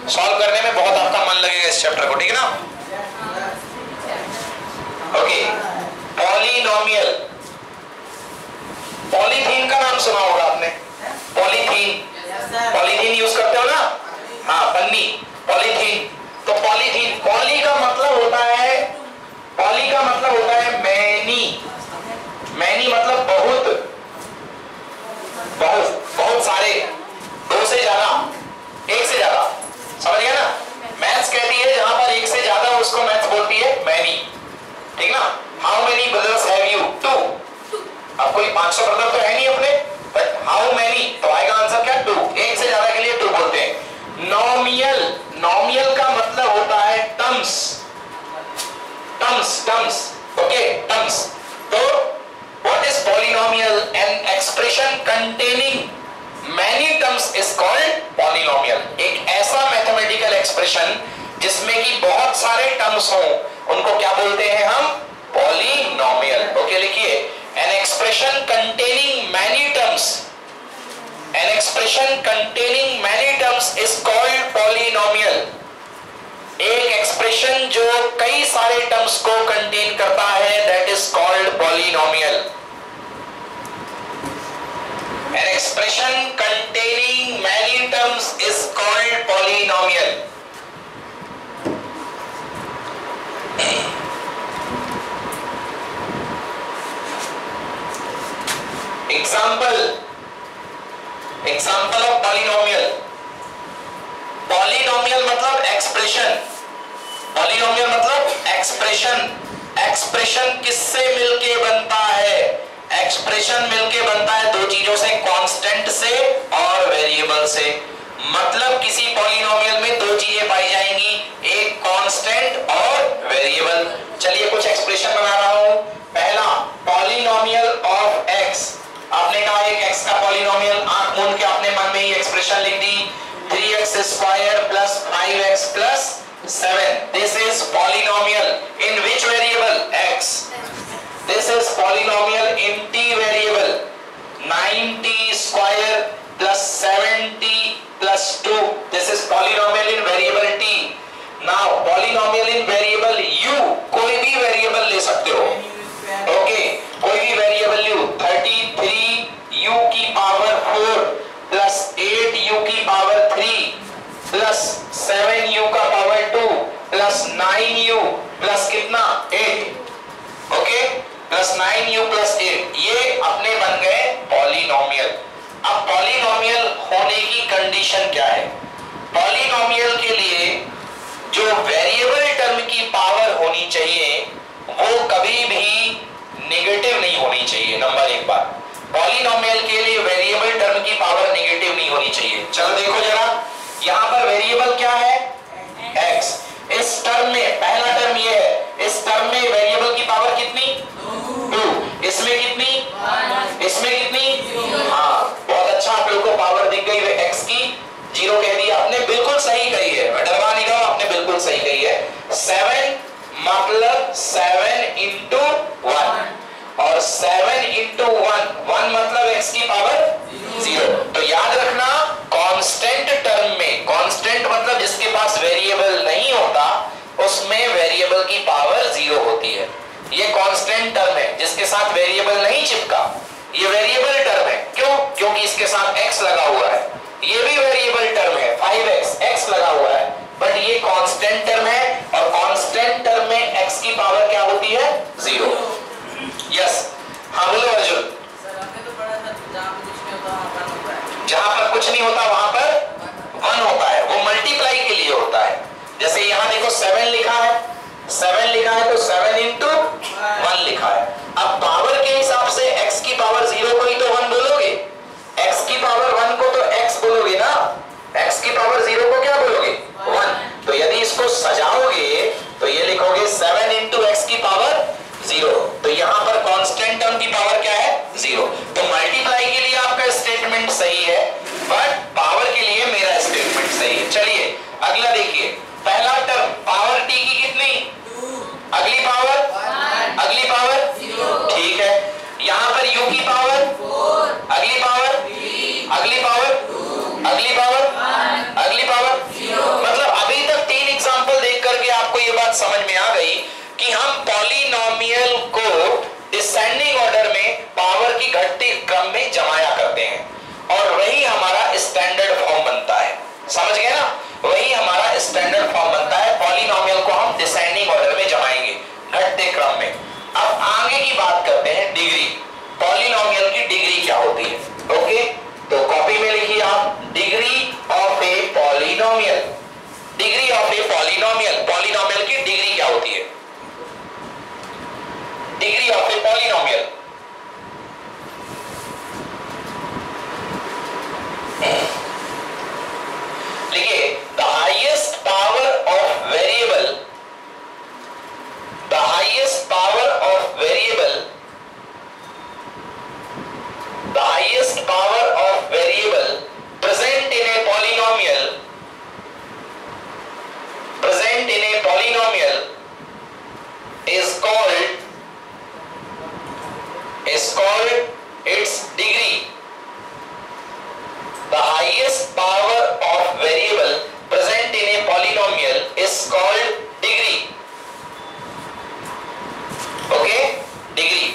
Solve करने में बहुत आपका मन लगेगा इस चैप्टर को, ठीक है ना। ओके, पॉलिनोमियल, पॉलीथीन का नाम सुना होगा आपने, पॉलीथीन, पॉलीथीन यूज करते हो ना, हाँ पन्नी, पॉलीथीन। तो पॉलीथीन, पॉली का मतलब होता है, पॉली का मतलब होता है मैनी, मैनी मतलब बहुत, बहुत बहुत सारे, दो से ज्यादा, एक से ज्यादा, समझ गया ना। मैथ्स कहती है जहां पर एक से ज्यादा उसको मैथ्स बोलती है मैनी, ठीक ना। How many brothers have you, 2। अब कोई 500 ब्रदर तो है नहीं अपने, बट हाउ मेनी तो आएगा आंसर क्या, 2। एक से ज्यादा के लिए 2 बोलते हैं। नॉमियल, नॉमियल का मतलब होता है terms, terms, terms, okay, terms. तो what is polynomial, an expression containing many terms is called polynomial. एक ऐसा मैथमेटिकल एक्सप्रेशन जिसमें कि बहुत सारे टर्म्स हो, उनको क्या बोलते हैं हम, पॉलिनोमियल। ओके, लिखिए, N expression containing many terms, N expression containing many terms is called polynomial. एक एक्सप्रेशन जो कई सारे टर्म्स को कंटेन करता है, that is called polynomial. An expression containing many terms is called polynomial. Example, example of polynomial. Polynomial मतलब expression, polynomial मतलब expression, expression किससे मिलके बनता है, एक्सप्रेशन मिलके बनता है दो चीजों से, कांस्टेंट से और वेरिएबल से। मतलब किसी पॉलिनोमियल में दो चीजें पाई जाएंगी, एक कांस्टेंट और वेरिएबल। चलिए कुछ एक्सप्रेशन बना रहा हूं। पहला, पॉलिनोमियल ऑफ एक्स। आपने कहा एक एक्स का पॉलिनोमियल, आंख मूंद के आपने मन में ही एक्सप्रेशन लिख दी, 3x square plus 5x plus 7। This is polynomial in which variable, x. This is polynomial in t variable, 9t square plus 7t plus 2. This is polynomial in variable t. Now polynomial in variable u, कोई भी variable ले सकते हो, okay, कोई भी variable u, 33u की power 4 plus 8u की power 3 plus 7u का power 2 plus 9u plus कितना 8, ओके, प्लस 9u प्लस 8, ये अपने बन गए पॉलिनोमियल। अब पॉलिनोमियल होने की कंडीशन क्या है, पॉलिनोमियल के लिए जो वेरिएबल टर्म की पावर होनी चाहिए वो कभी भी नेगेटिव नहीं होनी चाहिए। नंबर एक बात, पॉलिनोमियल के लिए वेरिएबल टर्म की पावर नेगेटिव नहीं होनी चाहिए। चलो देखो जरा, यहां पर वेरिएबल क्या है, x। इस टर्म में पहला टर्म ये है, इस टर्म में वेरिएबल की पावर कितनी, 2। इसमें कितनी, इसमें कितनी, हाँ बहुत अच्छा, आप लोग को पावर दिख गई है x की, 0 कह दिया आपने, बिल्कुल सही कही है, मैं डरवा नहीं रहा हूं, आपने बिल्कुल सही कही है। 7 मतलब 7 into 1 और 7 into 1, 1 मतलब x की पावर 0। तो याद रखना, कांस्टेंट टर्म में, कांस्टेंट मतलब जिसके पास वेरिएबल नहीं होता, उसमें वेरिएबल की पावर 0 होती है। ये कांस्टेंट टर्म है जिसके साथ वेरिएबल नहीं चिपका, ये वेरिएबल टर्म है। क्यों, क्योंकि इसके साथ x लगा हुआ है। ये भी वेरिएबल टर्म है, 5x, x लगा हुआ है, बट ये कांस्टेंट टर्म है, और कांस्टेंट टर्म में x की पावर क्या होती है, 0। यस, हाँ बोलो अर्जुन। जहां पर कुछ नहीं होता वहां पर 1 होता है, वो मल्टीप्लाई के लिए होता है। जैसे यहां देखो 7 लिखा है, 7 लिखा है तो 7 into 1 लिखा है। अब पावर के हिसाब से x की पावर 0 को ही तो 1 बोलोगे, x की पावर 1 को तो x बोलोगे ना, x की पावर 0 को क्या बोलोगे, 1। तो यदि इसको सजाओगे तो ये लिखोगे 7 into x की पावर 0। तो यहां पर कांस्टेंट टर्म की पावर क्या है, 0। तो मल्टीप्लाई के लिए आपका स्टेटमेंट सही है, बट पावर के लिए मेरा स्टेटमेंट सही है। चलिए अगला देखिए, पहला टर्म पावर t की कितनी, अगली power polynomial, degree of a polynomial, polynomial की डिग्री क्या होती है? डिग्री ऑफ ए पॉलिनोमियल, देखिए the highest power of variable, the highest power of variable, the highest power of variable present in a polynomial, present in a polynomial is called its degree. The highest power of variable present in a polynomial is called degree. Okay, degree.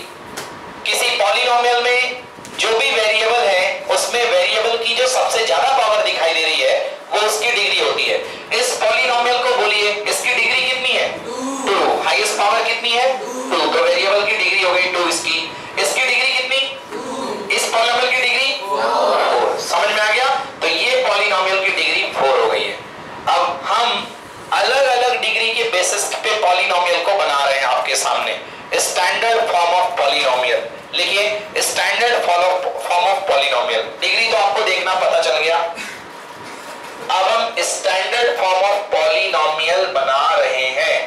किसी polynomial में जो भी variable है उसमें variable की जो सबसे ज्यादा पावर दिखाई दे रही है वो उसकी डिग्री होती है। इस पॉलिनोमियल को बोलिए इसकी डिग्री कितनी है? 2। हाईएस्ट पावर कितनी है? 2। तो वेरिएबल की डिग्री हो गई 2 इसकी। इसकी डिग्री कितनी? इस पॉलिनोमियल की डिग्री 4। समझ में आ गया? तो ये पॉलिनोमियल की डिग्री 4 हो गई है। अब हम अलग अलग डिग्री के बेसिस पे पॉलिनोमियल को बना रहे हैं आपके सामने। स्टैंडर्ड फॉर्म ऑफ पॉलिनोमियल लिखिए, standard form of polynomial. Degree तो आपको देखना पता चल गया। अब हम स्टैंडर्ड फॉर्म ऑफ पॉलिनोमियल बना रहे हैं।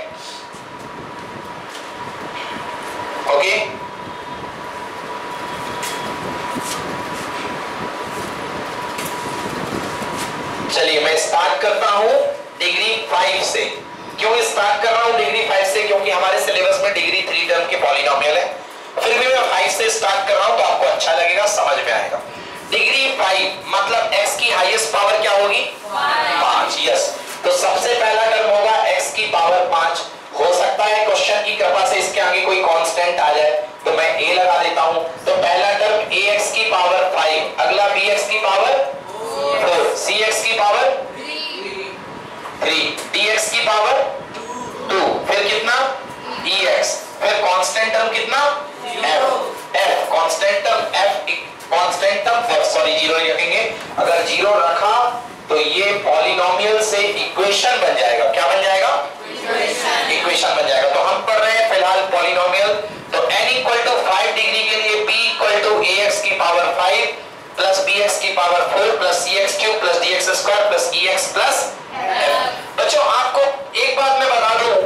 ओके, चलिए मैं स्टार्ट करता हूं डिग्री 5 से। क्यों स्टार्ट कर रहा हूं डिग्री 5 से? क्योंकि हमारे सिलेबस में डिग्री 3 टर्म के पॉलिनोमियल है। फिर भी मैं 5 से स्टार्ट कर रहा हूं तो आपको अच्छा लगेगा, समझ में आएगा। डिग्री 5 मतलब x की हाईएस्ट पावर क्या होगी? 5। यस, तो सबसे पहला टर्म होगा x की पावर 5। हो सकता है क्वेश्चन की कृपा से इसके आगे कोई कांस्टेंट आ जाए तो मैं a लगा देता हूं। तो पहला टर्म ax की पावर 5, अगला bx की पावर 4, cx की पावर 3, dx की पावर 2, फिर कितना? ex, फिर कांस्टेंट टर्म कितना? f constant term f, constant term f, sorry 0 ही रखेंगे। अगर 0 रखा तो ये पॉलिनोमियल से इक्वेशन बन जाएगा। क्या बन जाएगा? इक्वेशन बन जाएगा। तो हम पढ़ रहे हैं फिलहाल पॉलिनोमियल। तो n = 5 डिग्री के लिए p = ax की पावर 5 प्लस bx की power 4 plus cx³ plus dx² plus ex plus f। बच्चों आपको एक बात मैं बता दूं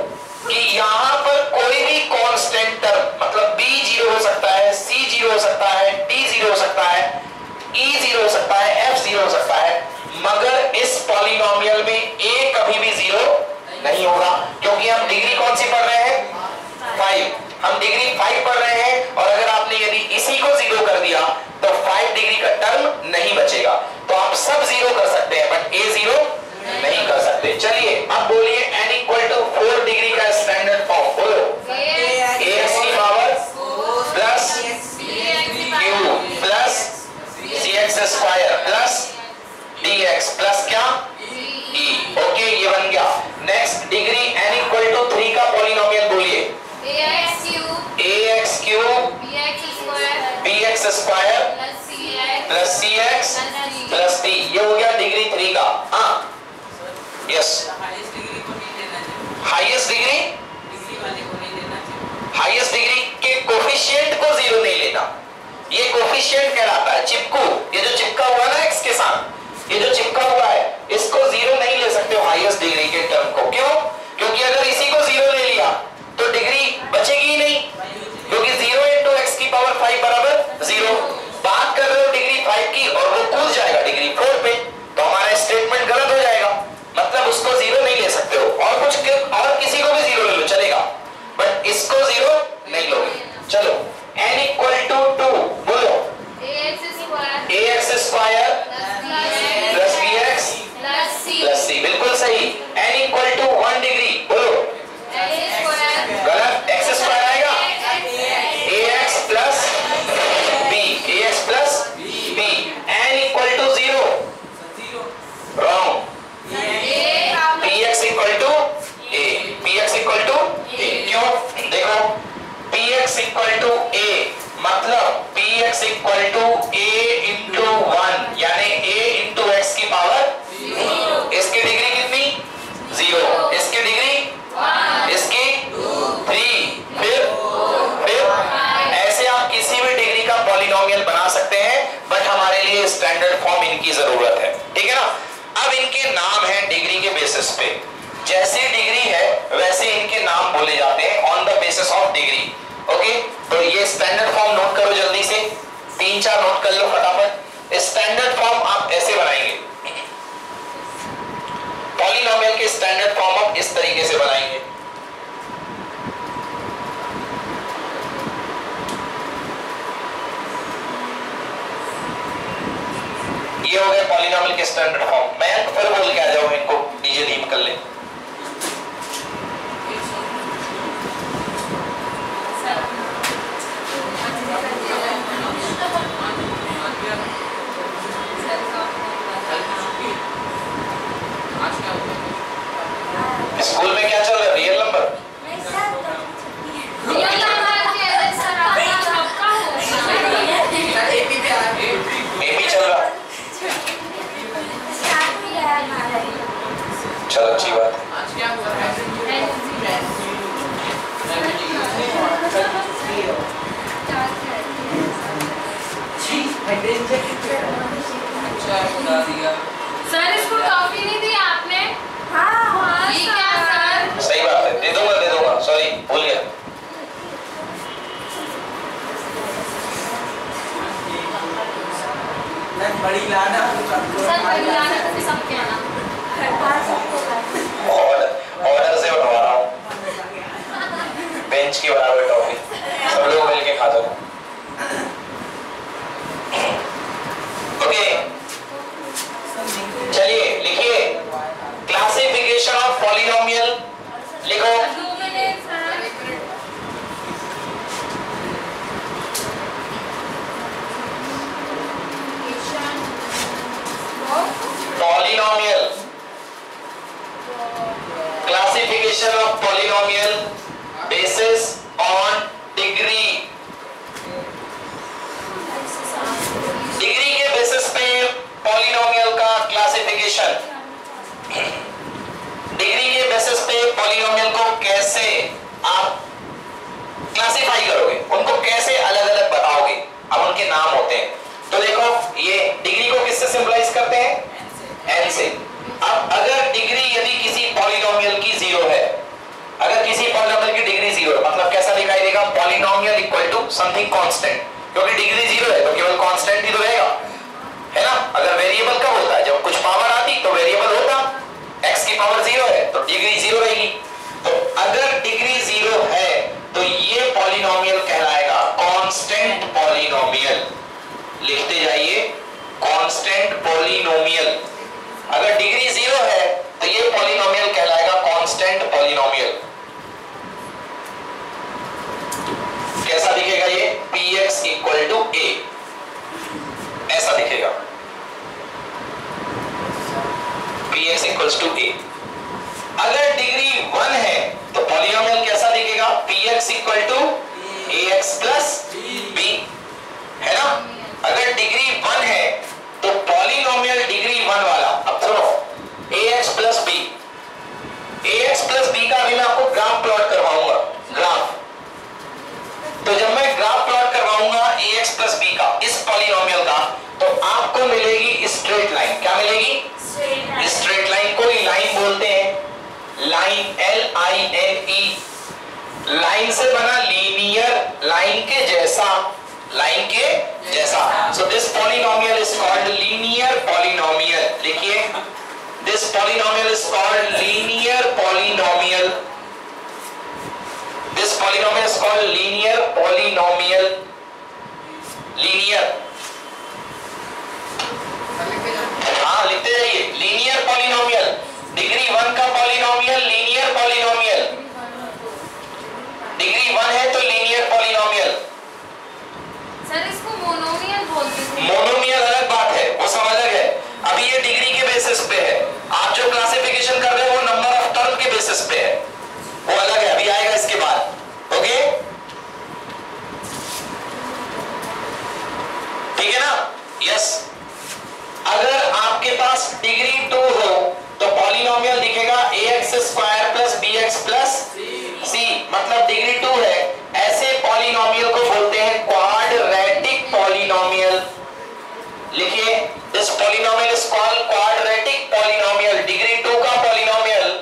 कि यहां पर कोई भी कांस्टेंट टर्म मतलब b 0 हो सकता है, c 0 हो सकता है, d 0 हो सकता है, e 0 हो सकता है, f 0 हो सकता है, मगर इस पॉलिनोमियल में a कभी भी 0 नहीं होगा। क्योंकि हम डिग्री कौन सी पढ़ रहे हैं? 5। हम डिग्री 5 पढ़ रहे हैं और अगर आपने यदि इसी को 0 कर दिया तो 5 डिग्री का टर्म नहीं बचेगा। तो आप सब 0 कर सकते हैं बट a 0 नहीं कर सकते। चलिए अब बोलिए n = 4 डिग्री का स्टैंडर्ड फॉर्म बोलो। ax की power plus q plus cx² plus dx plus क्या? e। ओके, ये बन गया। नेक्स्ट डिग्री n = 3 का पॉलिनोमियल बोलिए। ax³ bx² plus cx plus d, ये हो गया डिग्री 3 का। हाँ yes, highest degree highest degree के कोफिशिएंट को 0 नहीं लेना। ये कोफिशिएंट कहलाता है चिपकू। ये जो चिपका हुआ ना x के साथ, ये जो चिपका हुआ है इसको 0 नहीं ले सकते हो हाईएस्ट डिग्री के टर्म को। क्यों? क्योंकि अगर इसी को 0 ले लिया तो डिग्री बचेगी ही नहीं, क्योंकि 0 × x की पावर 5 बराबर 0। बात कर रहे हो डिग्री 5 की और वो कूद जाएगा डिग्री 4 पे, तो हमारा स्टेटमेंट गलत हो जाएगा। मतलब उसको 0 नहीं ले सकते हो। और किसी को भी 0 ले लो चलेगा, बट इसको 0 नहीं लोगे। चलो n = 2 बोलो। ax² plus bx plus c, बिल्कुल सही। n = 1 डिग्री बोलो। गलत, x² आएगा। ax प्लस पे। जैसी डिग्री है वैसे इनके नाम बोले जाते हैं, on the basis of degree. Okay, तो ये स्टैंडर्ड फॉर्म नोट करो जल्दी से, 3-4 नोट कर लो फटाफट। स्टैंडर्ड फॉर्म आप ऐसे बनाएंगे, पॉलिनोमियल के स्टैंडर्ड फॉर्म आप इस तरीके से बनाएंगे। ये हो गए पॉलिनोमियल के स्टैंडर्ड फॉर्म। मैं फिर बोल के आ जाऊं, इनको डीजे लीव कर ले। स्कूल में क्या चल रहा है? Real number? एपी चल रहा। चलो अच्छी बात है। सर इसको टॉफी नहीं दी आपने? हाँ ये क्या सर? सही बात है, दे दूंगा, सॉरी भूल गया। बड़ी लाना सर बड़ी लाना तो सब क्या ना ऑर्डर से उठवा रहा हूँ, बेंच की बराबर टॉफी, सब लोग मिलके खा दो। ओके, चलिए लिखिए क्लासिफिकेशन ऑफ पॉलिनोमियल, लिखो। Polynomial, classification of polynomial basis on degree. Degree के बेसिस पे पॉलिनोमियल का क्लासिफिकेशन, डिग्री के बेसिस पे पॉलिनोमियल को कैसे आप क्लासिफाई करोगे, उनको कैसे अलग अलग बताओगे, अब उनके नाम होते हैं। तो देखो ये डिग्री को किससे सिंबलाइज करते हैं? n से। अब अगर डिग्री यदि किसी पॉलिनोमियल की 0 है, अगर किसी पॉलिनोमियल की डिग्री 0 है, मतलब कैसा दिखाई देगा? Polynomial equal to something constant, क्योंकि डिग्री 0 है तो केवल कांस्टेंट ही तो रहेगा, है ना। अगर वेरिएबल कब होता है? जब कुछ पावर आती तो वेरिएबल होता, x की पावर 0 है तो डिग्री 0 रहेगी। तो अगर डिग्री 0 है तो ये पॉलिनोमियल कहलाएगा कांस्टेंट पॉलिनोमियल। लिखते जाइए, कांस्टेंट पॉलिनोमियल। अगर डिग्री 0 है तो ये पॉलिनोमियल कहलाएगा कांस्टेंट पॉलिनोमियल। कैसा दिखेगा ये? px इक्वल टू a, ऐसा दिखेगा, px इक्वल्स टू a। अगर डिग्री 1 है तो पॉलिनोमियल कैसा दिखेगा? px equal to ax plus b, है ना। अगर डिग्री 1 है तो पॉलिनोमियल डिग्री 1 वाला, अब सुनो, ax plus b, ax plus b का अभी मैं आपको ग्राफ प्लॉट करवाऊंगा, ग्राफ। तो जब मैं ग्राफ प्लॉट करवाऊंगा ax प्लस b का, इस पॉलिनोमियल का, तो आपको मिलेगी स्ट्रेट लाइन। क्या मिलेगी? Straight line. कोई लाइन बोलते हैं लाइन, LINE, लाइन से बना लीनियर, लाइन के जैसा, लाइन के जैसा। So this polynomial is called linear polynomial. लिखिए, this polynomial is called linear polynomial. This polynomial is called linear polynomial. Linear, हाँ लिखते जाइए, लीनियर पॉलिनोमियल। डिग्री 1 का पॉलिनोमियल लीनियर पॉलिनोमियल, डिग्री 1 है तो लीनियर पॉलिनोमियल। सर इसको मोनोमियल बोलते हैं। मोनोमियल अलग बात है, वो सब अलग है। अभी ये डिग्री के बेसिस पे है, आप जो क्लासिफिकेशन कर रहे हो वो नंबर ऑफ टर्म के बेसिस पे है, वो अलग है, अभी आएगा इसके बाद। ओके, ठीक है ना? यस। अगर आपके पास डिग्री 2 हो तो पॉलिनोमियल दिखेगा ax square plus bx plus c, मतलब डिग्री 2 है। ऐसे पॉलिनोमियल को बोलते हैं क्वाड्रेटिक पॉलिनोमियल। लिखिए, this polynomial is called quadratic polynomial. Degree 2 का पॉलिनोमियल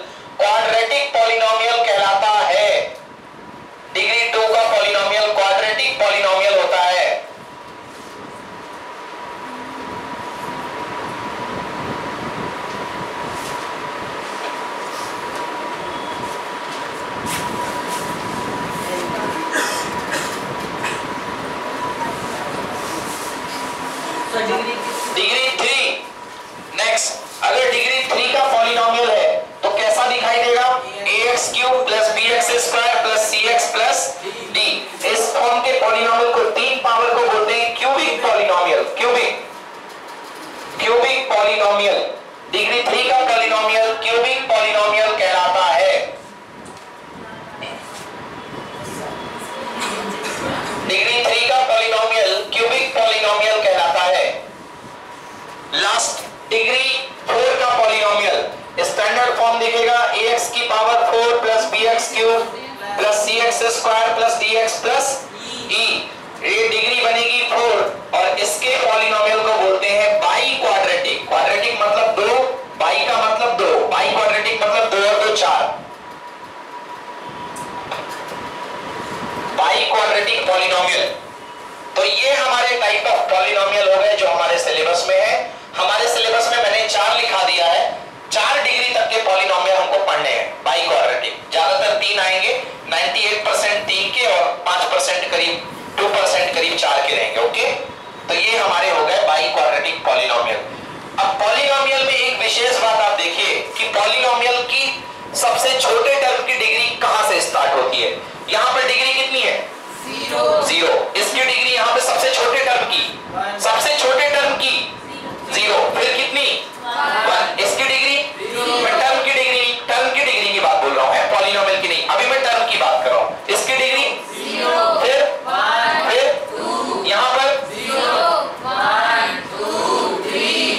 क्यूबिक पॉलिनोमियल, डिग्री 3 का पॉलिनोमियल क्यूबिक पॉलिनोमियल कहलाता है। डिग्री 3 का पॉलिनोमियल क्यूबिक पॉलिनोमियल कहलाता है। लास्ट डिग्री 4 का पॉलिनोमियल स्टैंडर्ड फॉर्म दिखेगा ax की power 4 plus bx cube plus cx square plus dx plus e। ये डिग्री बनेगी 4 और इसके पॉलिनोमियल को बोलते हैं बाई क्वाड्रेटिक। क्वाड्रेटिक मतलब 2, बाई का मतलब 2, बाई क्वाड्रेटिक मतलब 2 और 2 4, बाई क्वाड्रेटिक पॉलिनोमियल। तो ये हमारे टाइप ऑफ पॉलिनोमियल हो गए जो हमारे सिलेबस में है। हमारे सिलेबस में मैंने 4 लिखा दिया है। 4 डिग्री तक के पॉलिनोमियल हमको पढ़ने हैं बाई क्वाड्रेटिक। ज्यादातर 3 आएंगे, 98% 3 के और 5% करीब 2% करीब 4 के रहेंगे। ओके, तो ये हमारे हो गए बाई क्वाड्रेटिक पॉलिनोमियल। अब पॉलिनोमियल में एक विशेष बात आप देखिए कि पॉलिनोमियल की सबसे छोटे टर्म की डिग्री कहां से स्टार्ट होती है। यहां पर डिग्री कितनी है? 0। इसकी डिग्री यहां पे सबसे छोटे टर्म की 0, फिर कितनी 1। इसकी डिग्री मैं टर्म की डिग्री की बात बोल रहा हूं, पॉलिनोमियल की नहीं। अभी मैं टर्म की बात कर रहा हूं। इसकी डिग्री 0, फिर 2, यहां पर 0 1 2 3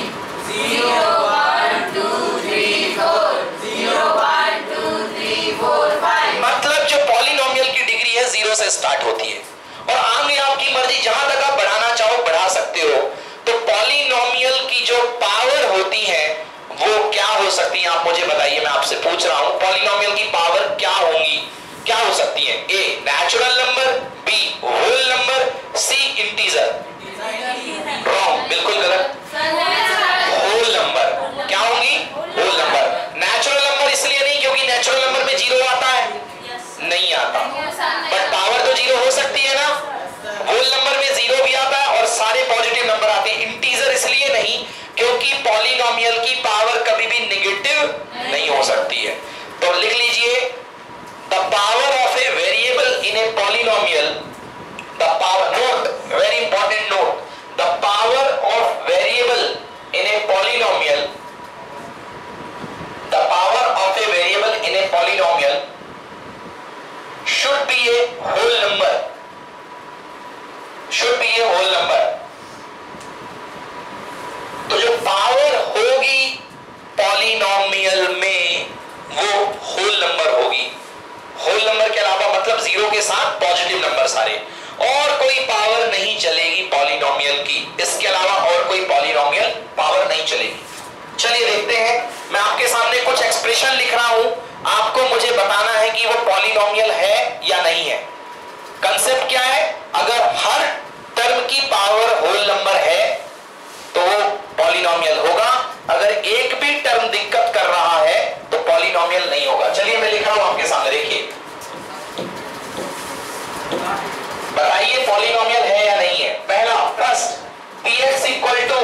0 1 2 3 4 0 1 2 3 4 5। मतलब जो पॉलिनोमियल की डिग्री है 0 से स्टार्ट होती है और आगे आपकी मर्जी जहां तक आप बढ़ाना चाहो बढ़ा सकते हो। तो पॉलिनोमियल की जो पावर होती है वो क्या हो सकती है, आप मुझे बताइए। मैं आपसे पूछ रहा हूं पॉलिनोमियल की पावर क्या होंगी, क्या हो सकती है? A natural number, B whole number, C integer. Wrong, बिल्कुल गलत। Whole number. क्या होंगी? Whole number. नेचुरल नंबर इसलिए नहीं क्योंकि नेचुरल नंबर में 0 आता है, नहीं आता, बट पावर तो 0 हो सकती है ना। होल नंबर में 0 भी आता है और सारे पॉजिटिव नंबर आते हैं। इंटीजर इसलिए नहीं क्योंकि पॉलिनोमियल की पावर कभी भी नेगेटिव नहीं हो सकती है। तो लिख लीजिए the power of a variable in a polynomial, the power, note, very important note, the power of variable in a polynomial, the power of a variable in a polynomial should be a whole number, should be a whole number। तो जो power होगी polynomial में वो whole number होगी। Whole number के अलावा मतलब 0 के साथ पॉजिटिव नंबर सारे, और कोई पावर नहीं चलेगी पॉलिनोमियल की। इसके अलावा और कोई पॉलिनोमियल पावर नहीं चलेगी। चलिए देखते हैं, मैं आपके सामने कुछ एक्सप्रेशन लिख रहा हूं, आपको मुझे बताना है कि वो पॉलिनोमियल है या नहीं है। कंसेप्ट क्या है? अगर हर टर्म की पावर होल नंबर है तो वो पॉलिनोमियल होगा, अगर एक भी टर्म दिक्कत कर रहा है तो पॉलिनोमियल नहीं होगा। चलिए मैं लिख रहा हूं आपके सामने, देखिए, बताइए पॉलिनोमियल है या नहीं है। पहला, first, px equal to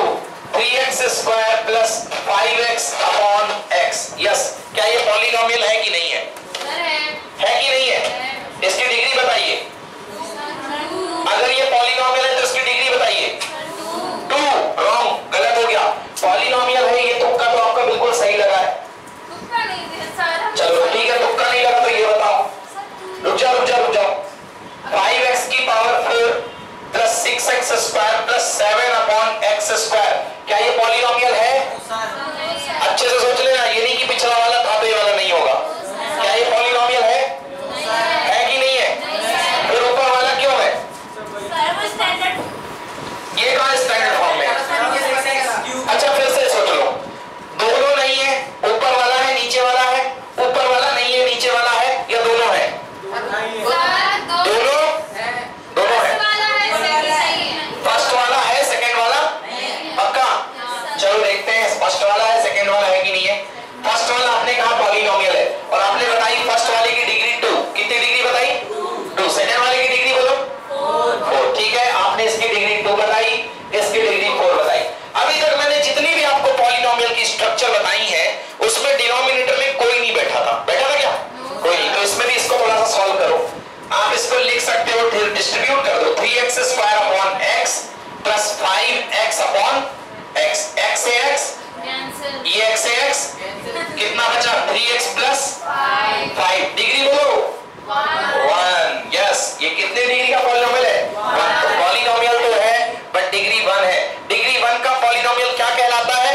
3x square plus 5x upon x। Yes, क्या ये पॉलिनोमियल है कि नहीं है? है कि नहीं है? इसकी डिग्री बताइए। अगर ये पॉलिनोमियल है तो इसकी डिग्री बताइए। 2। रॉन्ग, गलत हो गया। पॉलिनोमियल है ये, तुक्का तो आपका बिल्कुल सही लगा है। चलो ठीक है, तुक्का नहीं लगा तो ये बताओ। रुक जाओ। 5x की power 4 plus 6x square plus 7 upon x square, क्या ये पॉलिनोमियल है? अच्छे से सोच लेना, ये नहीं कि पिछला वाला था तो ये वाला नहीं होगा। क्या ये पॉलिनोमियल है? है कि नहीं है? फिर ऊपर वाला क्यों है? ये कहां स्टैंडर्ड फॉर्म में? अच्छा फिर से सोच लो, दोनों नहीं है, ऊपर वाला है नीचे वाला है, ऊपर वाला नहीं है नीचे वाला है, या दोनों है? दोनों है। फर्स्ट वाला है, सेकंड वाला पक्का? चलो देखते हैं फर्स्ट वाला है सेकंड वाला है कि नहीं है। फर्स्ट वाला आपने कहा पॉलिनोमियल है और आपने बताई फर्स्ट वाले की डिग्री 2। कितनी डिग्री बताई? 2। सेकंड वाले की डिग्री बोलो 4। ठीक है, आपने इसकी डिग्री 2 बताई, इसकी डिग्री 4 बताई। अभी तक मैंने जितनी भी आपको पॉलिनोमियल की स्ट्रक्चर बताई है उसमें डिनोमिनेटर में कोई नहीं बैठा था। बैठा था क्या? कोई नहीं। तो इसमें भी इसको थोड़ा सा सॉल्व करो। आप इसको लिख सकते हो, डिस्ट्रीब्यूट कर दो, 3x square upon x plus 5x कितना बचा? 3x plus 5। डिग्री बोलो 1। यस, ये कितने डिग्री का पॉलिनोमियल है? 1। तो पॉलिनोमियल तो है बट डिग्री 1 है। डिग्री 1 का पॉलिनोमियल क्या कहलाता है?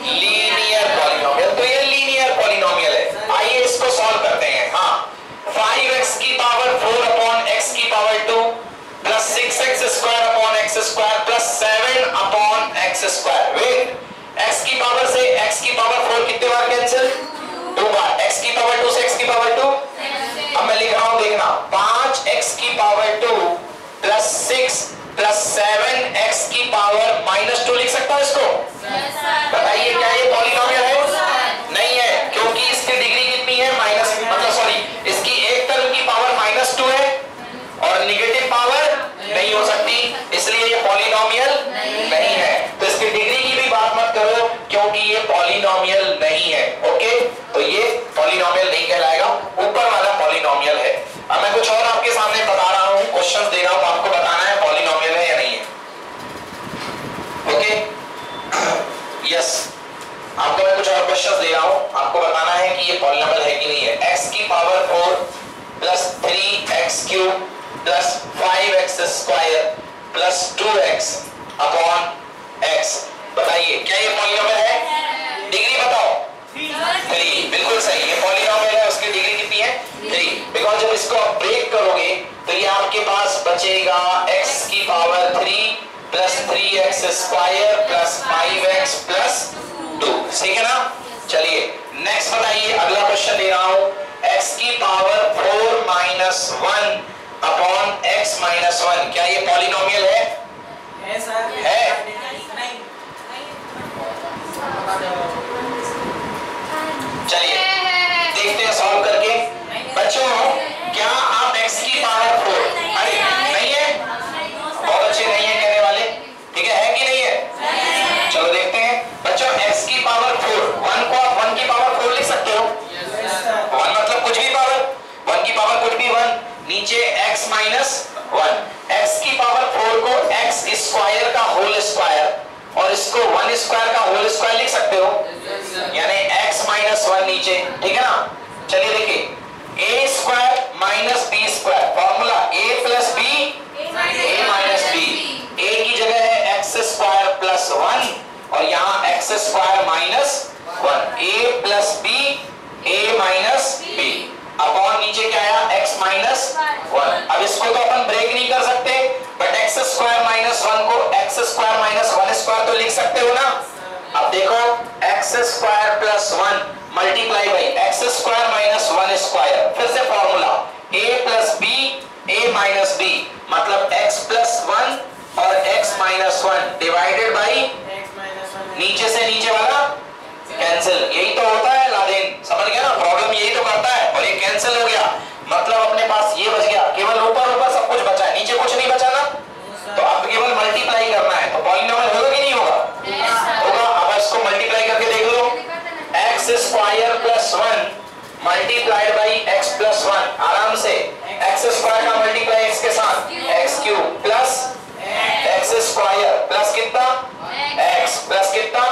Linear polynomial. तो ये लीनियर पॉलिनोमियल है। आइए इसको सॉल्व करते हैं। हाँ, 5x की पावर 4 अपॉन x की power 2 plus 6x square upon x square plus 7 upon x square. Wait, x की पावर से x की पावर 4 कितने बार कैंसिल? 2 बार। x की पावर 2 से x की पावर 2। अब मैं लिख रहा हूं, देखना, 5x की पावर 2 प्लस 6 प्लस 7x की पावर माइनस 2 लिख सकता हूं इसको? बताइए क्या ये पॉलिनोमियल है? नहीं है, क्योंकि इसकी डिग्री कितनी है? माइनस, मतलब सॉरी, इसकी एक टर्म की पावर -2 है और नेगेटिव पावर नहीं हो सकती, इसलिए ये पॉलिनोमियल नहीं है। तो इसकी डिग्री की भी बात मत करो क्योंकि ये पॉलिनोमियल नहीं है। ओके, तो ये पॉलिनोमियल नहीं कहलाएगा, ऊपर वाला पॉलिनोमियल है। अब मैं कुछ और आपके सामने बता रहा हूं, क्वेश्चंस दे रहा हूं, आपको बताना है पॉलिनोमियल है या नहीं है। ओके, यस, आपको मैं कुछ और क्वेश्चंस दे रहा हूं, आपको बताना है कि ये पॉलिनोमियल है कि नहीं है। x की power 4 plus 3x cube plus 5x square plus 2x upon x, बताइए क्या ये पॉलिनोमियल है? डिग्री बताओ। 3, बिल्कुल सही, ये पॉलिनोमियल है। उसकी डिग्री कितनी है? 3। बिकॉज जब इसको आप ब्रेक करोगे तो ये आपके पास बचेगा x की power 3 plus 3x square plus 5x plus 2। ठीक है ना? चलिए नेक्स्ट बताइए, अगला क्वेश्चन दे रहा हूं। x की power 4 minus 1 upon x minus 1, क्या ये पॉलिनोमियल है? है? चलिए देखते हैं सॉल्व करके। बच्चों, क्या आप x की पावर 4, अरे नहीं है, बहुत अच्छे नहीं है कहने वाले, ठीक है कि नहीं है? चलो देखते हैं। बच्चों, x की पावर 4, 1 को आप 1 की पावर 4 लिख सकते हो। 1 मतलब कुछ भी पावर, 1 की पावर कुछ भी 1, नीचे x माइनस 1। x की पावर 4 को x स्क्वायर का होल स्क्वायर और इसको 1 स्क्वायर का होल स्क्वायर लिख सकते हो, यानी x माइनस 1 नीचे, ठीक है ना? चलिए देखिए, a square minus b square, formula a plus b a minus b। a की जगह है x स्क्वायर प्लस 1 और यहाँ x square minus 1। a plus b a minus b upon नीचे क्या आया? x minus 1। अब इसको तो अपन ब्रेक नहीं कर सकते, बट x स्क्वायर माइनस 1 को x स्क्वायर माइनस 1 स्क्वायर तो लिख सकते हो ना? अब देखो, x square plus 1 multiply by x square minus 1 square, फिर से formula a plus b a minus b, मतलब x प्लस 1 और x माइनस 1 डिवाइडेड बाई नीचे से नीचे वाला कैंसिल। यही तो होता है लादेन, समझ गया ना? प्रॉब्लम यही तो करता है, और ये कैंसिल हो गया, मतलब अपने पास ये बच गया, केवल ऊपर ऊपर सब कुछ बचा है, नीचे कुछ नहीं बचा ना। तो अब केवल मल्टीप्लाई करना है, तो पॉलिनोमियल होगा कि नहीं होगा? होगा। अब इसको मल्टीप्लाई करके देख लो, x square plus 1 multiplied by x plus 1, आराम से x स्क्वायर का मल्टीप्लाई x के साथ x cube plus x square plus कितना? x प्लस कितना?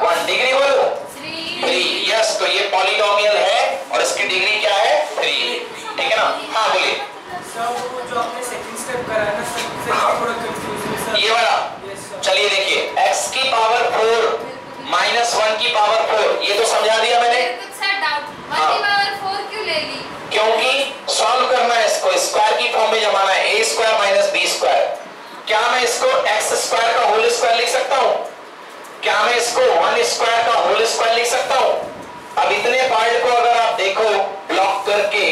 1। डिग्री बोलो 3। यस, तो ये पॉलिनोमियल है और इसकी डिग्री क्या है? 3। ठीक है ना? हाँ बोलिए। जो आपने सेकंड स्टेप करा है ना सर, थोड़ा कंफ्यूजन है ये वाला। चलिए देखिए, x की पावर 4 माइनस 1 की पावर 4, ये तो समझा दिया मैंने। क्योंकि सॉल्व करना है इसको, स्क्वायर की फॉर्म में जमाना है, a square minus b square. क्या मैं इसको x स्क्वायर का होल स्क्वायर लिख सकता हूँ? क्या मैं इसको 1 स्क्वायर का होल स्क्वायर लिख सकता हूँ? अब इतने पार्ट को अगर आप देखो ब्लॉक करके,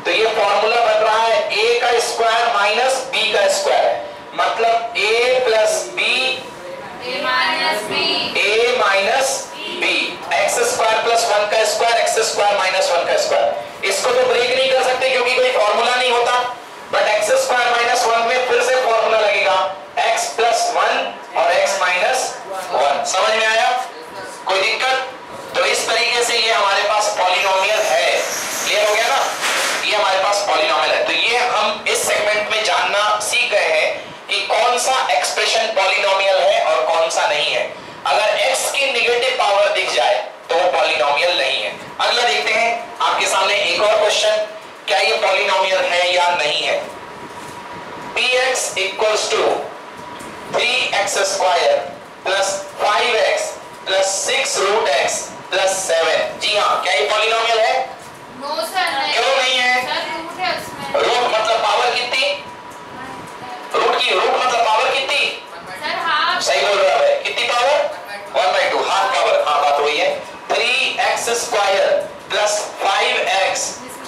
तो ये फॉर्मूला बन रहा है a का स्क्वायर माइनस b का स्क्वायर, मतलब a plus b a minus b, x square plus 1 का स्क्वायर x स्क्वायर माइनस 1 का स्क्वायर। इसको तो ब्रेक नहीं कर सकते क्योंकि कोई फॉर्मूला नहीं होता, बट x स्क्वायर माइनस 1 में फिर से फॉर्मूला लगेगा x प्लस 1 और x माइनस 1। समझ में आया? कोई दिक्कत? तो इस तरीके से ये हमारे पास पॉलिनोमियल है। क्लियर हो गया ना? ये हमारे पास पॉलिनोमियल है। तो ये हम इस सेगमेंट में जानना सीख गए हैं कि कौन सा एक्सप्रेशन पॉलिनोमियल है और कौन सा नहीं है। अगर x की नेगेटिव पावर दिख जाए तो वो पॉलिनोमियल नहीं है। अगला देखते हैं आपके सामने एक और क्वेश्चन, क्या ये पॉलिनोमियल है या नहीं है। px equals to 3x square plus 5x plus 6 root x plus 7। जी हाँ, क्या ये पॉलिनोमियल है? नो सर नहीं। क्यों नहीं है? सर रूट है उसमें। रूट मतलब पावर कितनी? रूट मतलब पावर कितनी? Sir half. सही बोल रहा है, कितनी पावर? 1/2, half power. हाँ, बात वही है। 3x square plus 5x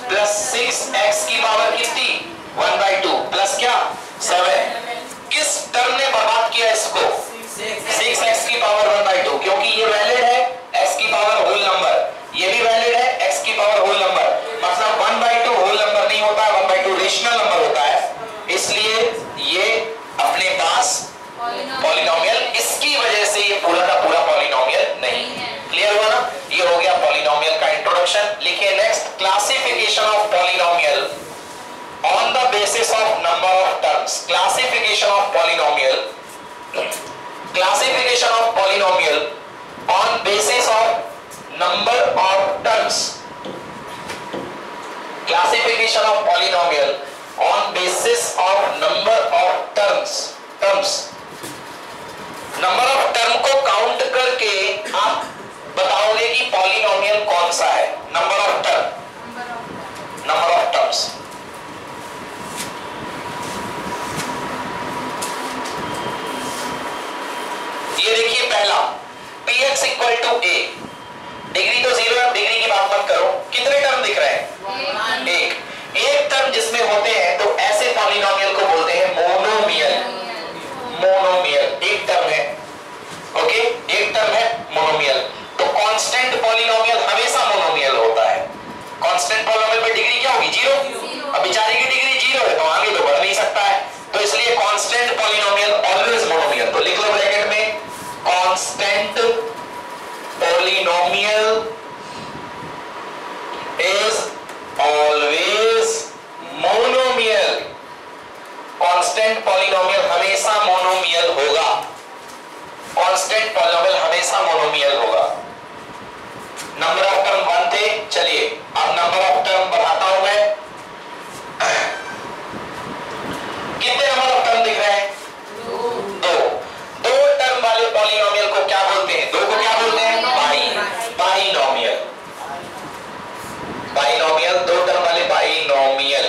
plus 6x की पावर कितनी? 1/2 प्लस क्या? 7। किस टर्म ने बर्बाद किया इसको? 6x की पावर 1/2, क्योंकि ये वैलिड है x की पावर होल नंबर, ये भी वैलिड है x की पावर होल नंबर। मतलब 1/2 होल नंबर नहीं होता है, 1/2 रेशनल नंबर होता है, इसलिए ये अपने पास पॉलिनोमियल, इसकी वजह से ये पूरा का पूरा पॉलिनोमियल नहीं है। क्लियर हुआ ना? ये हो गया पॉलिनोमियल का इंट्रोडक्शन। लिखिए next, classification of polynomial on the basis of number of terms. Classification of polynomial, classification of polynomial on basis of number of terms. Classification of polynomial on basis of number of terms. Number of term को count करके आप बताओगे कि polynomial कौन सा है। Number of term, number of terms. ये देखिए पहला, px equal to a, degree तो 0 है, डिग्री की बात मत करो। कितने टर्म दिख रहे हैं? एक टर्म जिसमें होते हैं तो ऐसे पॉलिनोमियल को बोलते हैं मोनोमियल। मोनोमियल एक टर्म है, ओके, एक टर्म है मोनोमियल। तो कांस्टेंट पॉलिनोमियल हमेशा मोनोमियल होता है। कांस्टेंट पॉलिनोमियल पे डिग्री क्या होगी? 0। अब बेचारे की डिग्री 0 है तो आगे तो बढ़ नहीं सकता है, तो इसलिए कांस्टेंट पॉलिनोमियल ऑलवेज मोनोमियल। तो लिख लो ब्रैकेट में, constant polynomial is always monomial. Constant polynomial हमेशा मोनोमियल होगा। कांस्टेंट पॉलिनोमियल हमेशा मोनोमियल होगा। नंबर ऑफ टर्म 1 थे, चलिए अब नंबर ऑफ टर्म बढ़ाता हूं मैं। कितने नंबर ऑफ टर्म दिख रहे हैं? 2 टर्म वाले पॉलिनोमियल को क्या बोलते हैं? 2 को क्या बोलते हैं? बाइनोमियल। बाइनोमियल, 2 टर्म वाले बाइनोमियल।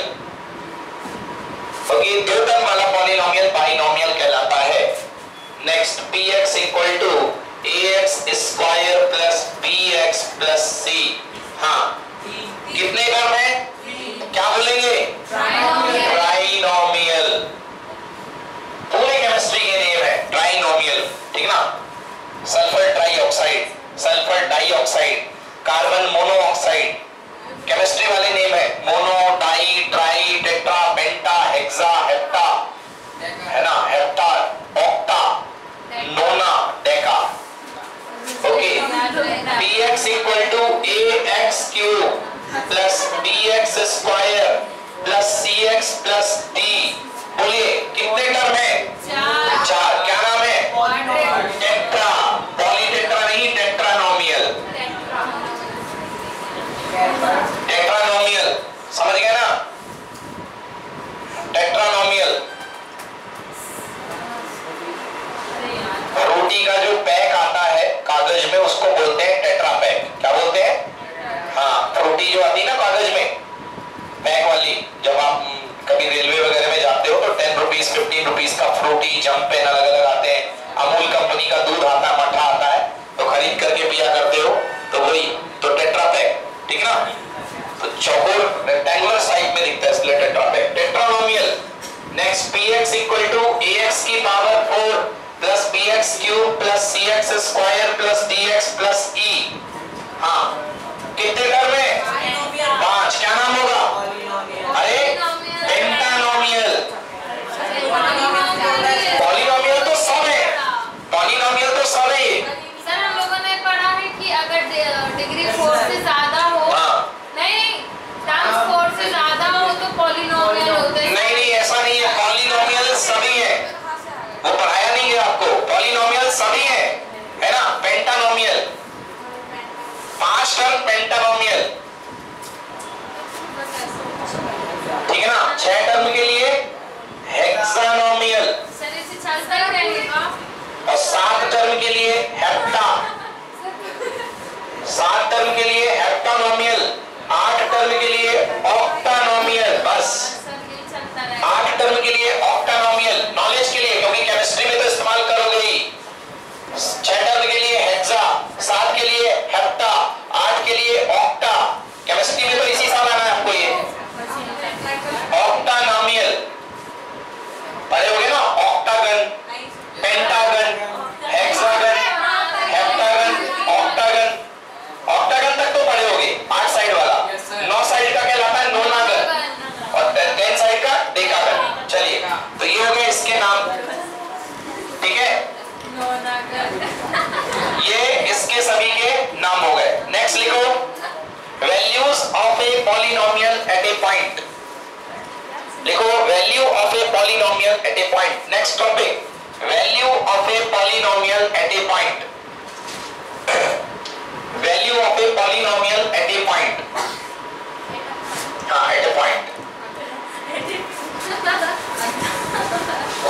ओके, 2 टर्म वाला पॉलिनोमियल बाइनोमियल कहलाता है। Next, px equal to ax square plus bx plus c। हाँ, कितने टर्म है? क्या बोलेंगे? ट्राइनोमियल। पूरे केमिस्ट्री के नेम है ट्राइनोमियल, ठीक ना? Sulphur trioxide, sulphur dioxide, carbon monoxide, chemistry वाले नेम है। Mono, di, tri, tetra, penta, hexa, hepta, है ना, hepta, octa, nona, deca. Okay, px equal to ax cube plus bx square plus cx plus d। बोलिए कितने term है? 4। क्या नाम है? टेट्रा। पॉलीटेट्रा नहीं, टेट्रानोमियल। टेट्रानोमियल, समझ गए ना? टेट्रानोमियल। रोटी का जो पैक आता है कागज में उसको बोलते हैं टेट्रा पैक। क्या बोलते हैं? हाँ, रोटी जो आती है ना कागज में पैक वाली, जब आप कभी रेलवे वगैरह में जाते हो तो 10 रुपीज 15 रुपीज का फ्रूटी, जंपेन अलग अलग आते हैं। अमूल कंपनी का दूध आता है, मठा आता है, तो खरीद करके पिया करते हो, तो वही तो टेट्रा पैक, ठीक ना? तो चौकोर रेक्टेंगुलर साइज में दिखता है, इसलिए tetra pack, tetranomial. Next, px equal to ax की power 4 plus bx cube plus cx square plus dx plus e। हाँ, कितने टर्म है? 5। क्या नाम होगा? अरे पेंटानोमियल। पॉलिनोमियल तो सब है, पॉलिनोमियल तो सब है। सर हम लोगों ने पढ़ा है कि अगर डिग्री 4 से ज्यादा हो, नहीं टर्म्स 4 से ज्यादा हो तो पॉलिनोमियल होते हैं। नहीं, ऐसा नहीं है। पॉलिनोमियल सभी है, वो पढ़ाया नहीं गया आपको। पॉलिनोमियल सभी है ना? पेंटानोमियल 5 6 टर्म के लिए हेक्सा, 7 के लिए हेप्टा, 8 के लिए ऑक्टा। केमिस्ट्री में तो इसी साल आना है आपको ये ऑक्टानॉमियल पढ़े होगे ना, octagon, pentagon, hexagon, heptagon, octagon. Octagon तक तो पढ़े होगे, 8 साइड वाला। 9 साइड का कहलाता है नोनागन और 10 साइड का डेकागन। चलिए, तो ये हो गए इसके नाम, ठीक है, ये इसके सभी के नाम हो गए। नेक्स्ट लिखो, values of a polynomial at a point. लिखो value of a polynomial at a point. Next topic, value of a polynomial at a point. Value of a polynomial at a point. हाँ, at a point,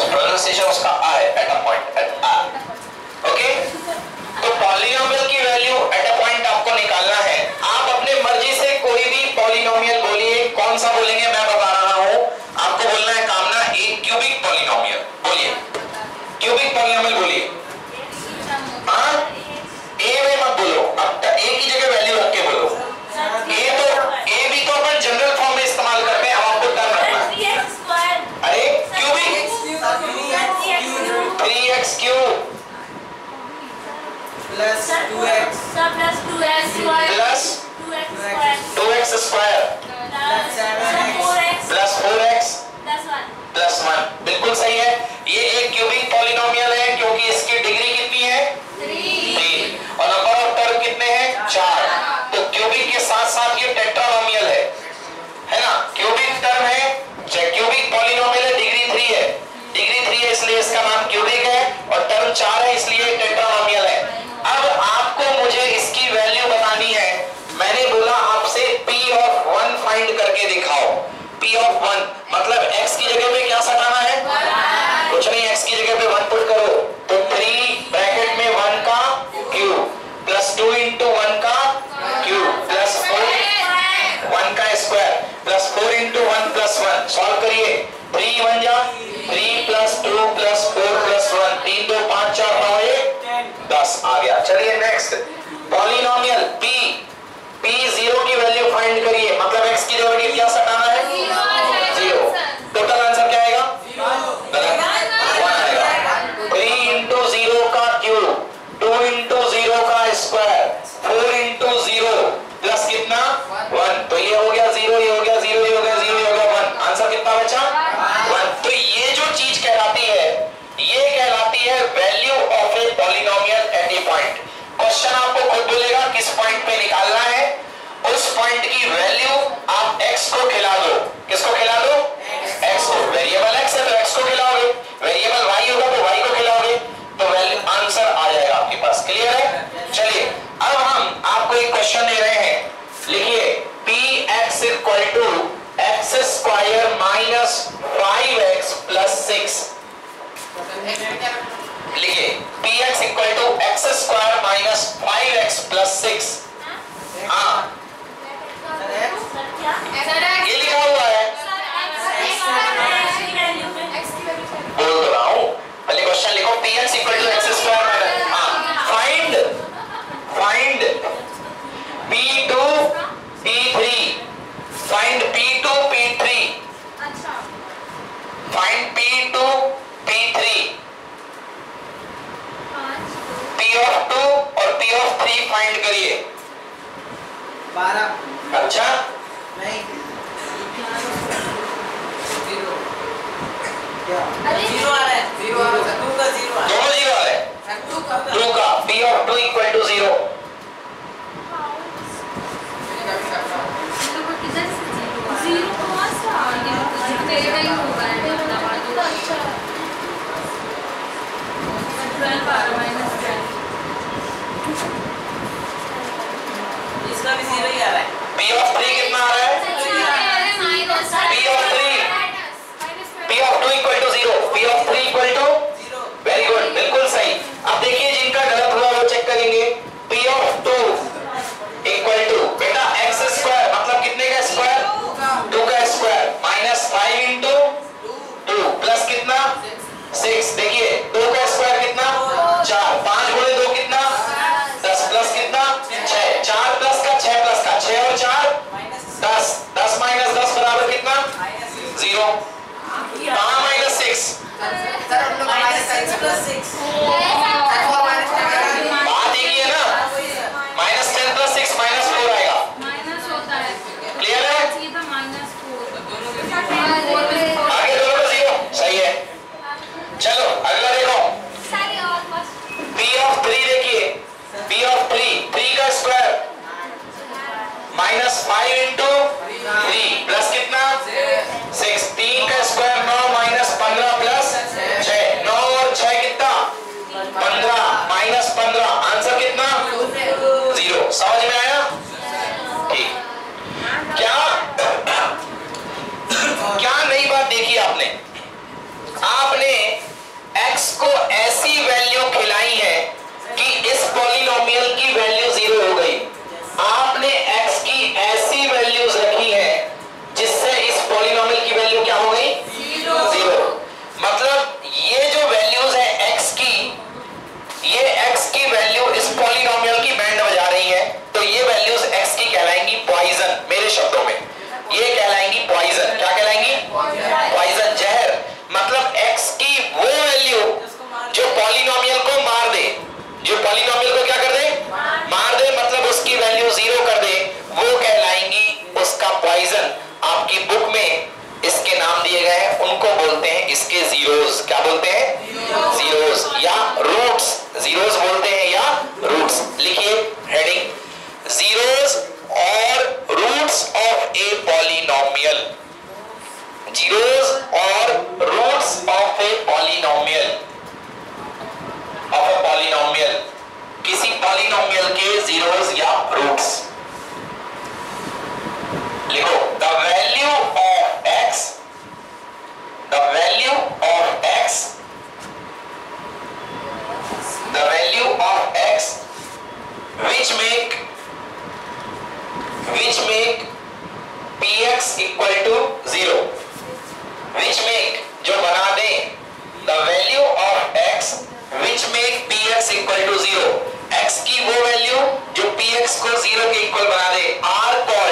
pronunciation उसका a है, at a point, at a. Okay, तो polynomial की value at a point आपको निकालना है। आप अपने मर्जी से कोई भी पॉलिनोमियल बोलिए, कौन सा बोलेंगे मैं बता रहा हूं, आपको बोलना है कामना एक क्यूबिक पॉलिनोमियल। बोलिए क्यूबिक पॉलिनोमियल बोलिए। हाँ, ए में मत बोलो, अब ए की जगह वैल्यू रख के बोलो। ए भी तो अपन जनरल फॉर्म में इस्तेमाल करते हैं, अब आपको टर्म रखना है। अरे cubic 3x cube plus 2x plus 2x square plus 4x plus 1। बिल्कुल सही है, ये एक क्यूबिक पॉलिनोमियल है क्योंकि इसकी डिग्री कितनी है 3 और नंबर ऑफ टर्म कितने हैं 4। तो क्यूबिक के साथ साथ ये टेट्रानोमियल है ना। क्यूबिक टर्म है, क्यूबिक पॉलिनोमियल है, डिग्री 3 है, डिग्री 3 है इसलिए इसका नाम क्यूबिक है, और टर्म 4 है इसलिए टेट्रानोमियल है। अब आपको मुझे इसकी वैल्यू बतानी है। मैंने बोला आपसे P ऑफ 1 फाइंड करके दिखाओ। P ऑफ 1 मतलब x की जगह पे क्या सटाना है, कुछ नहीं, x की जगह पे 1 पुट करो तो 3 ब्रैकेट में 1 का क्यूब प्लस 2 into 1 का क्यूब प्लस 4 1 का square plus 4 into 1 plus 1। Solve करिए, 3 1 जा 3 प्लस 2 प्लस 4 प्लस 1, 3 2 5 4 9 1 10 आ गया। चलिए नेक्स्ट, पॉलिनोमियल P 0 की वैल्यू फाइंड करिए, मतलब x की जगह क्या सटाना है 0। टोटल आंसर क्या आएगा 1 आएगा। 3 into 0 का क्यूब, 2 into 0 का स्क्वायर, 4 into 0 प्लस कितना 1। तो ये हो गया 0, ये हो गया 0, ये हो गया 0, ये हो गया 1। आंसर कितना बचा 1। तो ये जो चीज कहलाती है, ये कहलाती है value of a polynomial at a point. Question आपको खुद बोलेगा किस पॉइंट पे निकालना है, उस पॉइंट की वैल्यू आप x को खिला दो। किसको खिला दो, x को। वेरिएबल x है तो x को खिलाओगे, वेरिएबल y होगा तो y को खिलाओगे, तो आंसर आ जाएगा आपके पास। क्लियर है। चलिए अब हम आपको एक क्वेश्चन दे रहे हैं, लिखिए px equal to x square minus 5x plus 6। लिखिए px equal to x square minus 5x plus 6। हाँ, ये लिखा हुआ है, बोल तो रहा हूं, पहले क्वेश्चन लिखो px equal to x square minus, हाँ, find p2 p3, find p2 p3, find p2 p3, p of 2 और p of 3 फाइंड करिए। 12। अच्छा नहीं 0 क्या 0 आ रहा है, 0 आ रहा है, 2 का 0 आ रहा है, दोनों 0 आ रहे हैं, 2 का p of 2 इक्वल टू 0। इसका भी 0 ही आ रहा है। p of 3 कितना आ रहा है, p of 2 equal to 0, p of 3 equal to 0। Very good, बिल्कुल सही। अब देखिए जिनका गलत हुआ वो चेक करेंगे। p of 2 इक्वल टू बेटा x स्क्वायर मतलब कितने का स्क्वायर 2 का स्क्वायर माइनस 5 into 2 प्लस कितना 6। देखिए 2 का स्क्वायर कितना सर हम लोग -10 + 6 बात एक ही है ना, -10 + 6 -4 आएगा। माइनस होता है, क्लियर है? ये तो -4 आगे दोनों का 0 सही है। चलो अगला देखो, P of 3 देखिए, P of 3 का स्क्वायर -5 × 3 प्लस कितना 6, 3 का स्क्वायर 9 -15 प्लस 6, 9 और 6 कितना 15 -15, आंसर कितना 0। समझ में आया? ठीक। क्या नई बात देखी आपने x को ऐसी वैल्यू खिलाई है कि इस पॉलिनोमियल की वैल्यू 0 हो गई। आपने x की ऐसी वैल्यूज रखी है जिससे इस पॉलिनोमियल की वैल्यू क्या हो गई 0। मतलब ये जो वैल्यूज है x की, ये x की वैल्यू इस पॉलिनोमियल की बैंड बजा रही है, तो ये वैल्यूज x की कहलाएंगी पॉइजन। मेरे शब्दों में ये कहलाएंगी पॉइजन। क्या कहलाएंगी? पॉइजन, जहर। मतलब x की वो वैल्यू जो पॉलिनोमियल को मार दे, जो पॉलिनोमियल को क्या कर दे मार दे, मतलब उसकी वैल्यू 0 कर दे, वो कहलाएंगी उसका पॉइजन। आपकी बुक में इसके नाम दिए गए हैं, उनको बोलते हैं इसके जीरोस। क्या बोलते हैं? जीरोस या रूट्स। जीरोस बोलते हैं या रूट्स। लिखिए हेडिंग, जीरोस और roots of a polynomial. Zeros और roots of a polynomial, of a polynomial, किसी पॉलिनोमियल के जीरोस या रूट्स। लिखो, the value of x, the value of x, the value of x which make px equal to 0, which make जो बना दे, the value of x which make px equal to 0, x की वो value जो px को 0 के equal बना दे, are called